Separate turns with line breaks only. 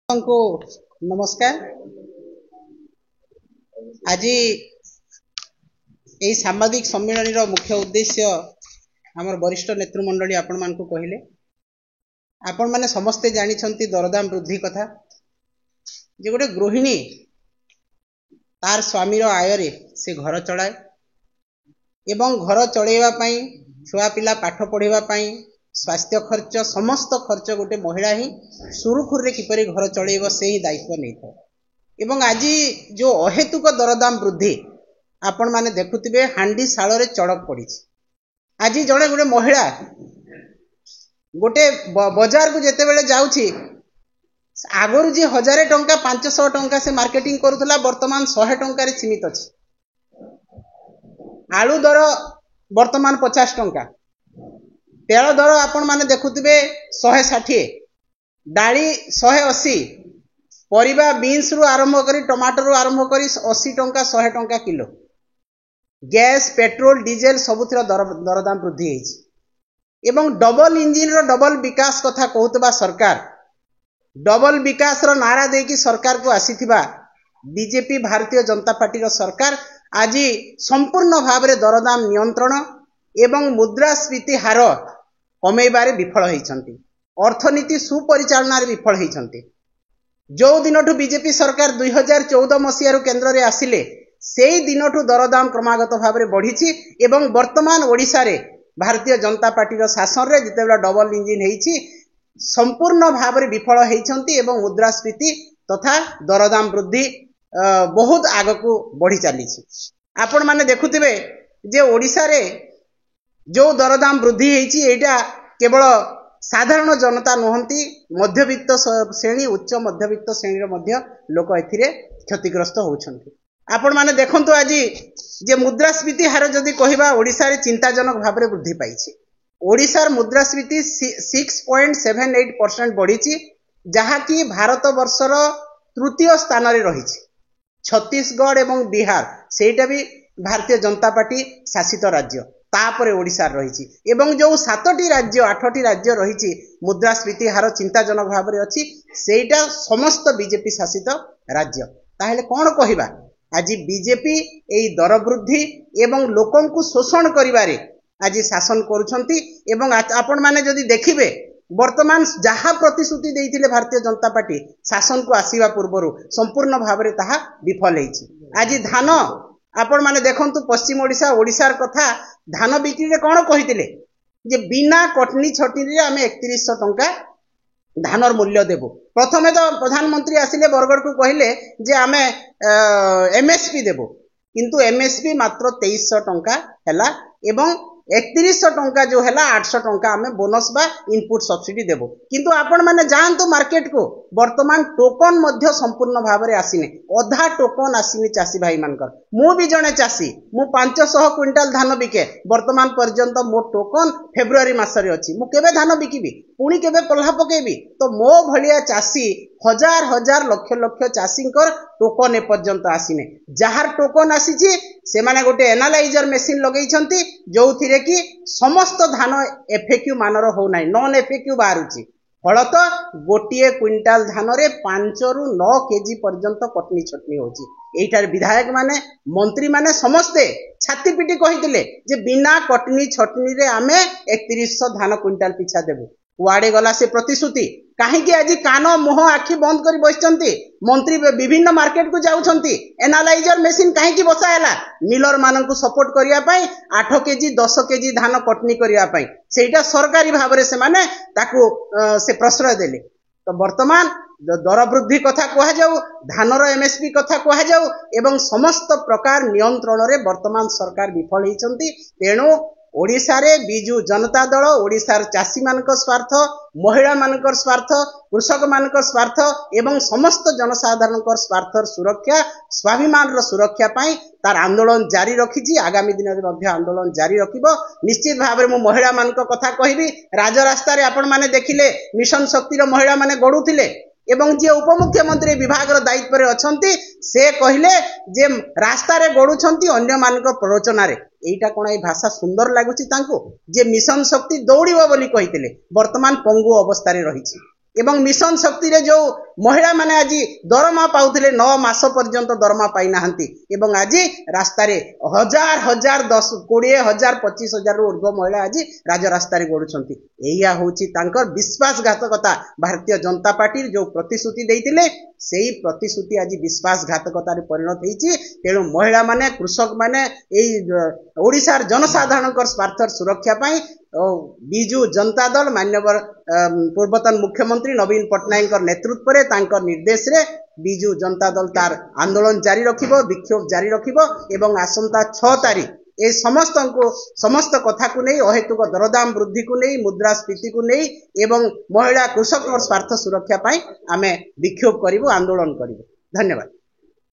को नमस्कार। आज यही सांबादिक सम्मेलन मुख्य उद्देश्य आमर वरिष्ठ नेतृमंडली आपण मान को कहले आपण माने समस्ते जानी दरदाम वृद्धि कथा जे गोटे गृहिणी तार स्वामी आय रे से घर चलाए एवं घर चलैवा पई छुआ पिला पाठ पढ़ाइबा पई स्वास्थ्य खर्च समस्त खर्च गोटे महिला ही सुरुखुरे किपरि घर चलैब से ही दायित्व नहीं था। एवं आज जो अहेतुक दरदाम वृद्धि आपण माने देखुथिबे हांडी साल चड़क पड़ी। आज जड़े गोटे महिला गोटे बजार को जेते बेले जाउछि आगरु जी 1000 टंका 500 टंका से मार्केटिंग करुथला वर्तमान 100 टंका रे सीमित अछि। आलू दर वर्तमान 50 टंका, तेल दर आपण माने देखुथिबे 160, डाली 180, परिबा बीन्स रु आरंभ करी टमाटर रु आरंभ करी 80 टंका 100 टंका किलो। गैस पेट्रोल डीजेल सबुथिर दरदाम वृद्धि होइछि एवं डबल इंजिन रो डबल विकास कथा कहउतबा सरकार डबल विकास रो नारा देकी सरकार को आसीथिबा बीजेपी भारतीय जनता पार्टी रो सरकार आज संपूर्ण भाव में दरदाम नियंत्रण एवं मुद्रास्फीति हार कमेबारे विफल होइछंती, अर्थनीति सुपरिचालना रे विफल होइछंती। जो दिनठू बीजेपी सरकार 2014 मसीह रु केंद्र रे आसिले सेई दिनठू दरदाम क्रमागत भाव में बढ़ी एवं वर्तमान ओडिशा रे भारतीय जनता पार्टी रो शासन रे जितेबेला डबल इंजिन हेइछि संपूर्ण भाव में विफल होइछंती एवं मुद्रास्फीति तथा दरदाम वृद्धि बहुत आगकू बढ़ी चली। आपण माने देखुथिबे जे ओडिशा रे जो दरदाम वृद्धि होइछि एटा केवल साधारण जनता नहंती मध्यवित्त श्रेणी उच्च मध्यवित्त श्रेणी रो मध्य लोक एथिरे क्षतिग्रस्त होउछंती। आपण माने देखंतु आज जे मुद्रास्फीति हार जदि कहिबा ओडिशा रे चिंताजनक भाव में वृद्धि पाइछि। ओडिशार मुद्रास्फीति 6.78% बढ़ी जहा कि भारत वर्षर तृतीय स्थान रे रहिछि। छत्तीसगढ़ एवं बिहार सेटा भी भारतीय जनता पार्टी शासित राज्य तापरे ओडिशा रही एवं जो 7टी राज्य 8टी राज्य रही मुद्रास्फीति हार चिंताजनक भाव में अच्छी सेटा समस्त बीजेपी शासित राज्य। ताहेले कौन कहिबा आज बीजेपी एई दर वृद्धि एवं लोकन को शोषण करिवारे आज शासन करुछंती एवं आपण माने जदि देखिबे वर्तमान जहा प्रतिश्रुति देइथिले भारतीय जनता पार्टी शासन को आसीबा पूर्वरु संपूर्ण भाव में ताहा विफल होइछि। आज धान आपण माने देखंतु पश्चिम ओडिशा ओडिशार कथा धान बिक्री रे कोन कहिथिले जे बिना कटनी छटनी रे आमे 3100 टंका धानर मूल्य देबो। प्रथमे तो प्रधानमंत्री आसिले बरगड़ को कहिले जे आमे एमएसपी देबो किंतु एमएसपी मात्र 2300 टंका हैला एवं 3100 टंका जो हैला 800 टंका आमे बोनस बा इनपुट सब्सिडी देबो। किंतु आपण माने जानतो मार्केट को वर्तमान टोकन मध्य संपूर्ण भाव में आसीने अधा टोकन आसीने चासी भाई मानकर। मु भी जने चासी मु 500 क्विंटाल धान बिके वर्तमान पर्यंत मो टोकन फेब्रुआरी मासरे अछि। मु केबे धान बिकिबी पुणी केबे पल्हा पकेबी तो मो भलिया चासी हजार हजार लक्ष लक्ष चासींकर टोकन ए पर्यंत आसीने। जार टोकन आसीची से माने गोटे एनालाइजर मेसिन लगेइछंती जोथिरे कि समस्त धान एफएक्यू मानर हो नाही नॉन एफएक्यू बाहरुची। फलत गोटे क्विंटाल धान रे 5 रु 9 केजी पर्यंत कटनी छटनी होची। एइटार विधायक माने मंत्री माने समस्ते छाती पिटी कहिथिले जे बिना कटनी छटनी रे आमे 3100 धान क्विंटाल पिछा देबो। वाड़े गला से प्रतिश्रुति कहीं आज कान मुह आखि बंद कर बसचंती मंत्री विभिन्न मार्केट को जाउछंती एनालाइजर मेसिन कहीं बसायला मिलर मानन को सपोर्ट करिया पई 8 केजी 10 केजी धान कटनी करिया पई सेटा सरकारी भाव में से माने ताकू से प्रश्रय देले। तो वर्तमान दर वृद्धि कथा कहा जाऊ धानर एमएसपी कथा कहा जाऊ एवं समस्त प्रकार नियंत्रण रे वर्तमान सरकार विफल होइछंती। तेणु ओडिशा रे बिजु जनता दल ओडिशार चासी मानक स्वार्थ महिला मानकर स्वार्थ कृषक मानकर स्वार्थ एवं समस्त जनसाधारण स्वार्थर सुरक्षा स्वाभिमान रो सुरक्षा पाई तार आंदोलन जारी रखिछि। आगामी दिन रे मध्य आंदोलन जारी रखिबो। निश्चित भाव में मो महिला मानक कथा कहबी राजरास्ता रे आपण माने देखिले मिशन शक्ति रो महिला माने गडुथिले एवं जे उपमुख्यमंत्री विभाग दायित्व अच्छी से कहले जे रास्ता रे गड़ुछंती अन्य मानक प्ररोचना रे एटा कोन ए भाषा सुंदर लागुची तांको जे मिशन शक्ति दौड़िबो बोली कहितले वर्तमान पंगु अवस्था रे रहिछि। एवं मिशन शक्ति रे जो महिला माने आज दरमा पाउथिले 9 मास पर्यंत दरमा पाई नाहंती एवं आज रास्ता रे हजार हजार 10 20,000 25,000 रु ऊर्ध्व महिला आज राज रास्ता रे गडुछंती एया होची तांकर विश्वासघातकता भारतीय जनता पार्टी जो प्रतिश्रुति देइतिले सेही प्रतिश्रुति आज विश्वासघातकता रे परिणत हेची तेणु महिला माने कृषक माने एई ओडिसार जनसाधारणकर स्वार्थ सुरक्षा पाई बिजू जनता दल मान्यवर पूर्वतन मुख्यमंत्री नवीन पट्टनायक नेतृत्व रे तांकर निर्देश रे बिजू जनता दल तार आंदोलन जारी रखिबो विक्षोभ जारी रखिबो एवं आसंता 6 तारीख ए समस्त कथा को नहीं अहेतुक दरदाम वृद्धि को नहीं मुद्रास्फीति को नहीं एवं महिला कृषक स्वार्थ सुरक्षा पाई आमे विक्षोभ करिबो आंदोलन करिबो। धन्यवाद।